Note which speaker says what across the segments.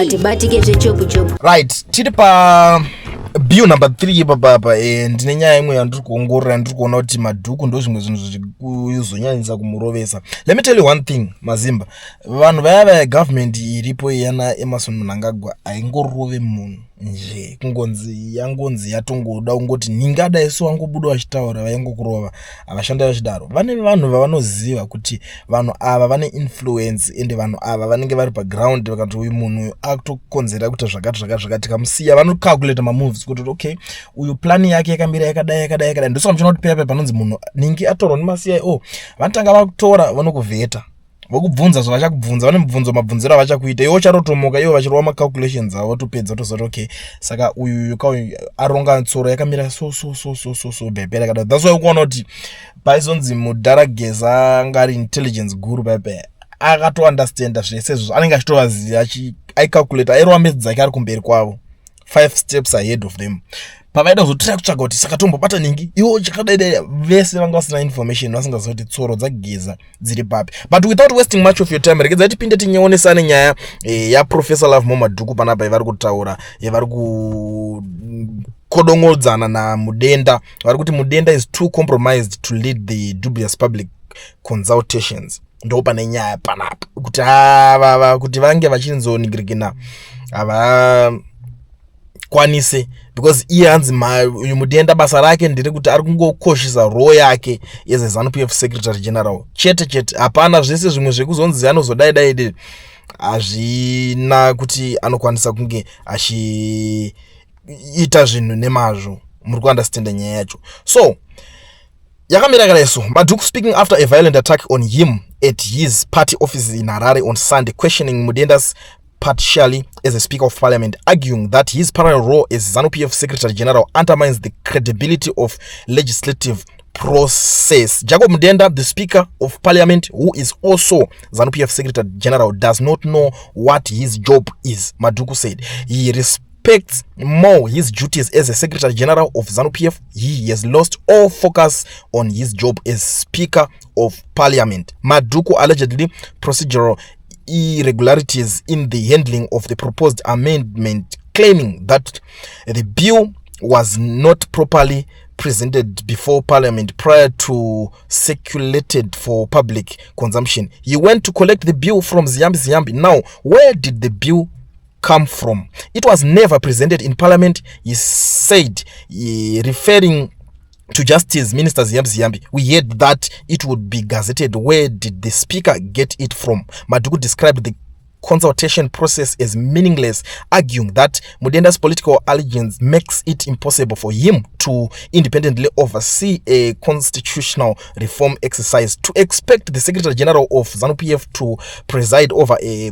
Speaker 1: atibatike zvechopu
Speaker 2: right tiri pa bill number 3 baba ndine nyaya imwe yandiri kuongorora ndiri kuona kuti madhuku ndo zvimwe zvinhu zviri kuzonyanyisa kumurovesa. Let me tell you one thing Mazimba, vanhu vaya government iripo yana Emmerson Mnangagwa aingorove munhu nje yangonzi yatongoda ungoti ningada isu wangobuda vachitaura vaingokurova avashanda vachidaro. Vane vanhu vavanoziva kuti vanhu ava vane influence ende vanhu ava vanenge vari paground vakati uyu munhu akutokonzera kuti zvakati kamusiya vanocalculate mamoves kuti okay uyu plan yake yakamira yakadai ndosa muchona kuti pepa panonzi munhu ningi atorwa neCIO vanotanga vakutora vanokuvheta vokubvunza zvavachakubvunza vane mabvunziro avachakuita iwo charotomoka iwo vachirova macalculations avo topedza tozoti okay saka uyu aronga tsoro yakamira so bhepera kada. That's why ukuona kuti paizonzi mudarageza ngari intelligence guru pepe akatounderstanda zvese izvo anenge achitovaziva aicalculate airova mezi dzake ari kumberi kwavo 5 steps ahead of them. Pavaida kuzotira kutsvaga kuti saka tombobata ningi iwo chakadai vese vanga vasina information vasingaziva kuti tsoro dzageza dziri papi. But without wasting much of your time rekedza tipinde tinyeonesane nyaya yaProfessor Love Madhuku panapa yavari kutaura yavari kukodongodzana namudenda vari kuti mudenda is too compromised to lead the dubious public consultations. Ndo pane nyaya panapa kuti kuti vange vachinzoningirikina ava kwanise because iye hanzi uyu mudenda basa rake ndiri kuti ari kungokoshesa role yake as ZANU-PF Secretary General chete hapana zvese zvimwe zvekuzonzi anozodai hazvina kuti anokwanisa kunge achiita zvinhu nemazvo. Muri kuunderstanda nyaya yacho. So yakamira kadaiso Madhuku speaking after a violent attack on him at his party offices in Harare on Sunday, questioning Mudenda's partially as a Speaker of Parliament, arguing that his parallel role as ZANU-PF Secretary General undermines the credibility of legislative process. Jacob Mudenda, the Speaker of Parliament, who is also ZANU-PF Secretary General, does not know what his job is, Madhuku said. He respects more his duties as a Secretary General of ZANU-PF. He has lost all focus on his job as Speaker of Parliament. Madhuku allegedly procedural irregularities in the handling of the proposed amendment, claiming that the bill was not properly presented before Parliament prior to circulated for public consumption. He went to collect the bill from Ziyambi. Now, where did the bill come from? It was never presented in Parliament, he said, referring to Justice Minister Ziyambi. We heard that it would be gazetted. Where did the Speaker get it from? Madhuku described the consultation process as meaningless, arguing that Mudenda's political allegiance makes it impossible for him to independently oversee a constitutional reform exercise. To expect the Secretary General of ZANU-PF to preside over a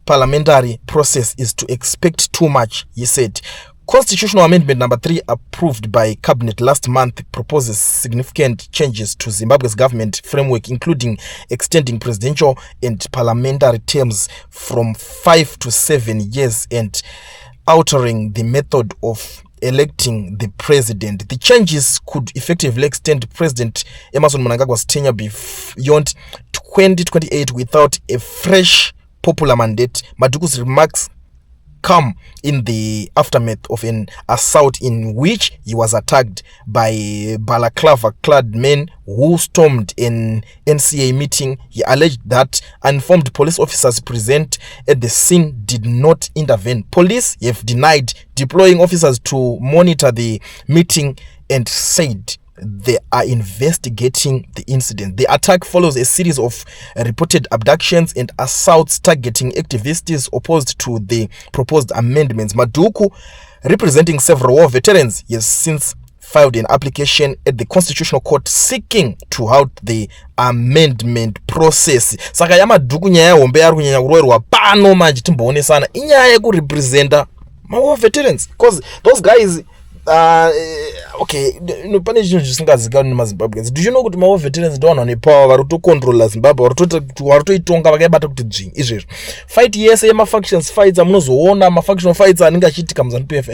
Speaker 2: parliamentary process is to expect too much, he said. Constitutional Amendment number 3 approved by Cabinet last month proposes significant changes to Zimbabwe's government framework, including extending presidential and parliamentary terms from 5 to 7 years and altering the method of electing the president. The changes could effectively extend President Emmerson Mnangagwa's tenure beyond 2028 without a fresh popular mandate. Madhuku's remarks come in the aftermath of an assault in which he was attacked by balaclava-clad men who stormed an NCA meeting. He alleged that uninformed police officers present at the scene did not intervene. Police have denied deploying officers to monitor the meeting and said they are investigating the incident. The attack follows a series of reported abductions and assaults targeting activists opposed to the proposed amendments. Madhuku, representing several war veterans, has since filed an application at the Constitutional Court seeking to halt the amendment process. Saka ya Madhuku nyaya hombe yari kunyanya kuroerwa pano manje timboonesana inyaya yekurepresenta ma war veterans, because those guys okay, pane chinhu chisingazikanwi nemazimbabweans. Do you know kuti ma veterans ndo vanhu vane power vari kutocontrola Zimbabwe, vari kutoitonga vakaibata kuti dzvinyi izvezvo. Fight yese yema-factions fights amunozoona ma-factional fights anenge achiitika muZANU-PF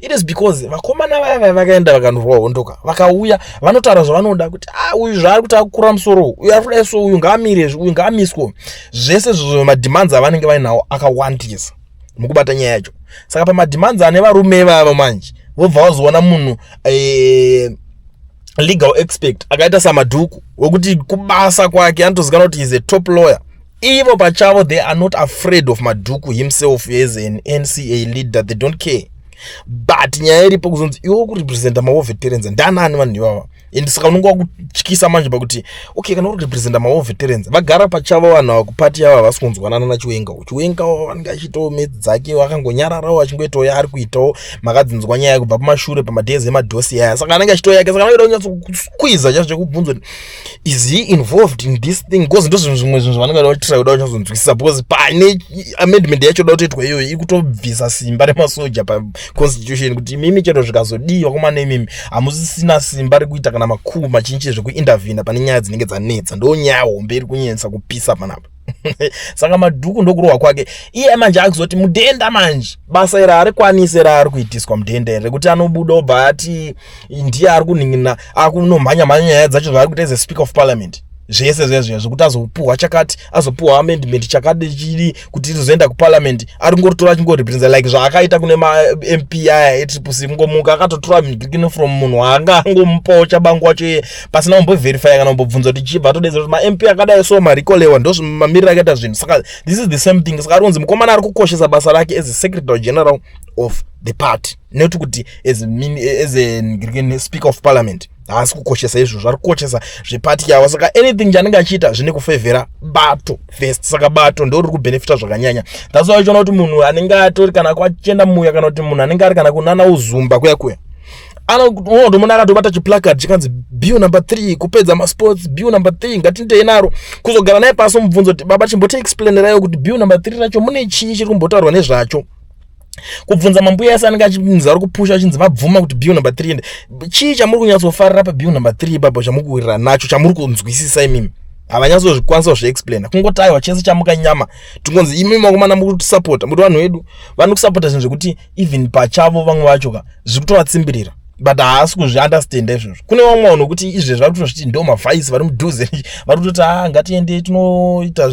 Speaker 2: it is because vakomana vaya vakaenda vakanyorwa hondoka vakauya vanotaura zvavanoda kuti uyu zvaari kuti akukura musoro uyu ari kudai so uyu ngaamirezvo uyu ngaamiswe zvese zvozvo mademands avanenge vainawo akawandisa. mukubata nyaya yacho. Saka pamademands ane varume vava manje vobva vazoona munhu legal expert akaita saMadhuku wekuti kubasa kwake anotozikanwa kuti is a top lawyer. Ivo pachavo they are not afraid of Madhuku himself as an NCA leader, they don't care. But nyaya iripo kuzonzi iwo kurepresenta ma veterans ndanani vanhu ivava. And saka unonga kutyisa manje pakuti okay kana kurepresenta ma veterans vagara pachavo vanhu ava kupati yava vasikunzwanana naChiwenga. Chiwenga vanenge achitawo medzi dzake vakangonyararawo achingoitawo yaari kuitawo makadzinzwa nyaya kubva pamashure pamadhezi emadhosi aya. Saka anenge achitawo yake. Saka anoida kunyatsokuskwiza chacho chekubvunza kuti is he involved in this thing, because ndo zvimwe zvinhu zvavanenge vachitira kuda kunyatsokunzwisisa, because pane amendment yacho da kutoitwa iyoyo iri kutobvisa simba remasoja paconstitution kuti imimi chero zvikazodiwa komana imimi hamusisina simba rekuita kana makuu machinji zvekuintervene pane nyaya dzinenge dzanetsa. Ndo nyaya hombe iri kunyanyisa kupisa panapa. Saka Madhuku ndokurohwa kwake iye manje akuzoti mudhenda manje basa iri arikwanise raari kuitiswa mudhenda iri rekuti anobuda obva ati ndiye ari kuningira akunomhanya nyaya dzacho zvaari kuita as a speaker of parliament. Zvese zvezvo zvekuti azopuhwa chakati, azopuhwa amendment chakati chiri kuti rizoenda kuparliament, ari ngoritora chingorepresenta like zvaakaita kune MP aya etripusi ngomuka akatotora migikino from munhu waanga angomupawo chabangu wacho pasina kumboverify kana kumbobvunza kuti chibva atodedzera kuti ma MP akadai so marikolewa ndo mamiriro akaita zvinhu. Saka this is the same thing. Saka aronzi mukomana ari kukoshesa basa rake as a secretary general of the party, not kuti as a speaker of parliament. Haasi kukoshesa izvo, zvari kukoshesa zvepati yavo. Saka anything chanenge achiita zvine kufevhera bato first. Saka bato ndo riri kubenefita zvakanyanya. That's why uchiona kuti munhu anenge atori kana kwachenda muya kana kuti munhu anenge ari kana kunana uzumba kuya anotomona akatobata chiplakard chikanzi bill number 3 kupedza masports, bill number 3 ngatindei naro, kuzogara naye pasi mubvunzo kuti baba chimbote explainerayo kuti bill number 3 racho mune chii chiri kumbotaurwa nezvacho. Kubvunza mambuya ese anenge achinzi ari kupusha achinzi vabvuma kuti bill number 3 chii chamuri kunyatsofarira pabill number 3 baba chamuri kuwirira nacho chamuri kunzwisisa imimi. Havanyatsozvikwanisa kuzviexplaina, kungoti aiwa chese chamukanyama tingonzi imimi makomana muri kutisapota. Muri vanhu vedu vano kusapota zvinhu zvekuti even pachavo vamwe vacho zviri kutovatsimbirira but haasi kuzviunderstanda izvozvo. Kune vamwe vanhu kuti izvezvi vari kutozviti ndo mavhaisi vari mudhuze vari kutoti ngatiende tinoita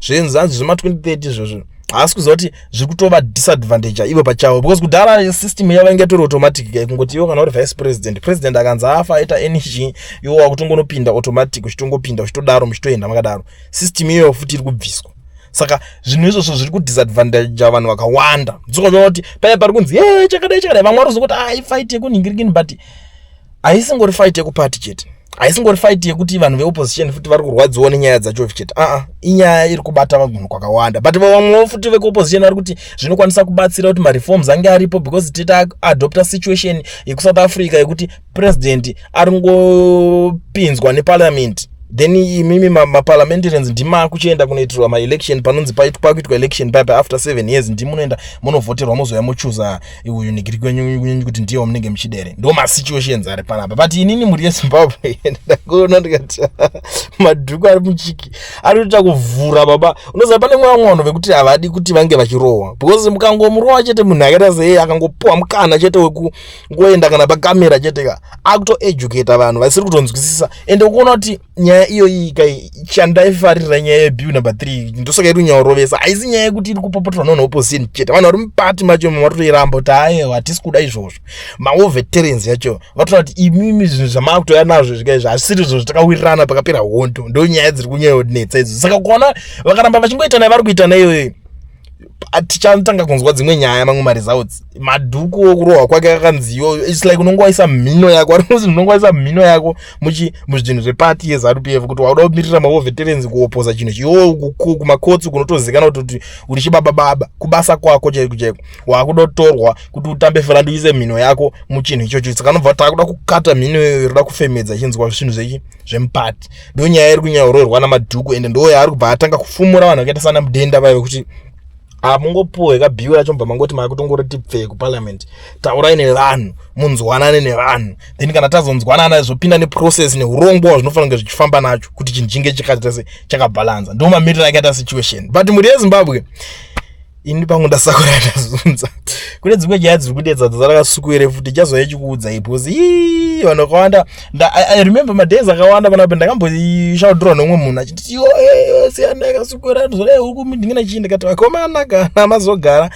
Speaker 2: zvenzanzi zvema2030 izvozvo. Haasi kuziva kuti zviri kutova disadvantage ivo pachavo, because kudhara system yavo inge tori automatic kungoti ivo kana uri vice president akanzi afa aita energy iwo wakutongonopinda automatic uchitongopinda uchitodaro muchitoenda makadaro. System iyoyo futi iri kubviswa. Saka zvinhu izvozvo zviri kudisadvantage vanhu vakawanda. Dzoka kuti paya pari kunzi chakadai vamwe vari kuzokuti ifight yekunhingirikini, but haisingori fight yekupati chete, haisingori fight yekuti vanhu veopposition futi vari kurwadziwa nenyaya dzacho chete. Inyaya iri kubata vanhu kwakawanda, but vamwewo futi vekuopposition vari kuti zvinokwanisa kubatsira kuti mareforms ange aripo, because tita adopta situation yekuSouth Africa yekuti president ari ngopinzwa neparliament, then imimi maparliamentarians ndima kuchienda kunoitirwa maelection panonzi pakuitwa election papa after 7 years ndimunoenda munovhoterwa mozoya mochuza uyu nigiri kwenyu kuti ndiye wamunenge muchidere. Ndo masituations ari panapa. But inini muri yeZimbabwe ndakuona ndikati Madhuku ari muchiki ari kuita kuvhura baba. Unoziva pane mwe vanhu vekuti havadi kuti vange vachirohwa, because mukangomurohwa chete munhu akaita sei akangopuwa mukana chete wekungoenda kana pakamera chete akutoeducata vanhu vasiri kutonzwisisa. Ende ukuona kuti nyaya iyo chandaifarira nyaya yebill number 3 ndosaka iri kunyaorovesa. Haisi nyaya yekuti iri kupopoterwa nevanhu veopposition chete, vanhu vari mupati macho vari kutoiramba kuti hatisi kuda izvozvo. Veterans yacho vatoona kuti imimi zvinhu zvamakutoya nazvo zvikaizvo hasiri izvo zvatakawirirana pakapera hondo. Ndo nyaya dziri kunyayonetsa idzi. Saka kuona vakaramba vachingoita naye vari kuita nayo tichatanga kunzwa dzimwe nyaya mamwe maresults. Madhuku okurohwa kwake akanziyo it's like unongoisa mhino yako, ari kuzi unongoisa mhino yako muzvinhu zvepati yeZANU-PF kuti wauda kumirira veterans kuopoza chinhu chiwo kumakotsi kunotozikanwa kuti uri chibaba kubasa kwako chaiko wakuda kutorwa kuti utambe ferando uise mhino yako muchinhu ichocho. Saka nobva takuda kukata mhino iyo irida kufemedza ichinzwa zvinhu zvemupati. Ndo nyaya iri kunyaurorwa naMadhuku, ende ndo yaari kubva atanga kufumura vanhu vakaita sana Mudenda vaive kuti mungopuwe kabhiwa yacho mbva mangoti makutongoriti pfe kuparliament, taurai nevanhu munzwanane nevanhu, then kana tazonzwanana zvopinda neprocess neurongwa zvinofanira kunge zvichifamba nacho kuti chinhu chinge chakaita chakabalanza. Ndo mamiriro akaita situation. But muri yeZimbabwe ini pangu ndasakura ndazunza kune dzimwe nyaya dziri kudedza dzakasukuire futi chazoya chikuudza ipozi vanhu vakawanda I remember madays akawanda panapo ndakamboshaudhirwa nomwe munhu achiti siyana yakasukura zodai uri kumindingina chii ndikati vakomana kana mazogara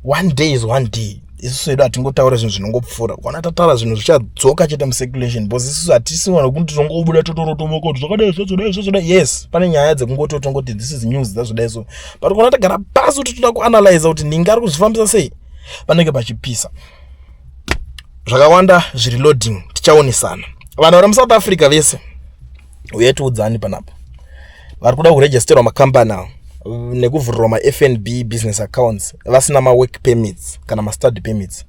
Speaker 2: one day is one day. Isusu edu hatingotaura zvinhu zvinongopfuura kana tataura zvinhu zvichadzoka chete mucirculation because isusu hatisi vanhu kuti tongobuda totorotomoka kuti zvakadai zvozodai. Yes, pane nyaya dzekungototongoti this is news dzazvodai so but kana tagara pasi kuti toda kuanalyze kuti ningi ari kuzvifambisa sei panenge pachipisa zvakawanda zviri loading. Tichaonesana vanhu vari muSouth Africa vese uye tiudzani panapa vari kuda kuregisterwa makambani avo nekuvhurirwa ma-FNB business accounts vasina ma-work permits kana ma-study permits.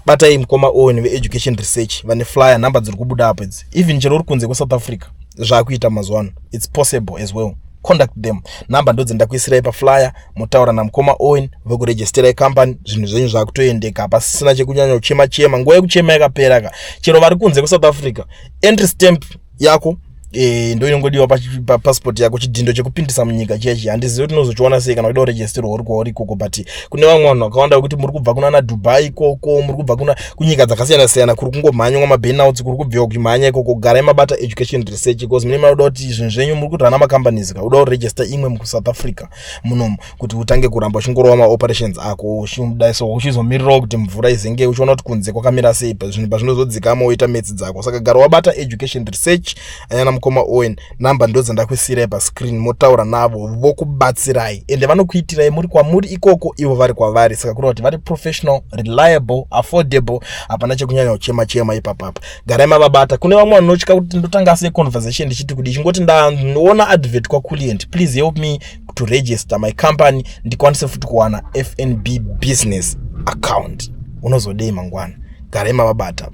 Speaker 2: Batai mukoma owen ve-education research vane flyer number dziri kubuda apo idzi. Even chero uri kunze kweSouth Africa zvaakuita mazuva ano, it's possible as well. Contact them. Number ndo dzendakuisirai paflyer, mutaura namukoma owen vekuregisterai company, zvinhu zvenyu zvakutoendeka pasisina chekunyanya kuchema. Nguva yekuchema yakapera ka. Chero vari kunze kweSouth Africa, entry stamp yako ndo inongodiwa passport yako, chidindo chekupindisa munyika chechi. Handizivi kuti unozochiona sei kana kuda kuregisterwa uri kwauri ikoko, but kune vamwe vanhu vakawanda kuti muri kubva kuna Dubai ikoko, muri kubva kunyika dzakasiyana siyana, kuri kungomhanywa maburnouts, kuri kubviwa kumhanya ikoko. Garai mabata education research because mune mauda kuti zvinhu zvenyu muri kutorana macompanies ka uda kuregister imwe muSouth Africa munomu kuti utange kuramba uchingorova maoperations ako uchidaiso uchizomirirawo kuti mvura izenge uchiona kuti kunze kwakamira sei zvinhu pazvinozodzikama woita metsi dzako. Saka gara wabata education research anyana mukoma owen, namba ndo dzandakuisirai pascreen, motaura navo vokubatsirai ende vanokuitirai muri kwamuri ikoko ivo vari kwavari. Saka kureva kuti vari professional, reliable, affordable, hapana chekunyanya kuchema ipapapa. Garai mavabata. Kune vamwe vanotya kuti ndotanga sei conversation ndichiti kuti chingoti ndaona advert kwaCoolient, please help me to register my company ndikwanise futi kuwana FNB business account. Unozodei mangwana. Garai mavabata.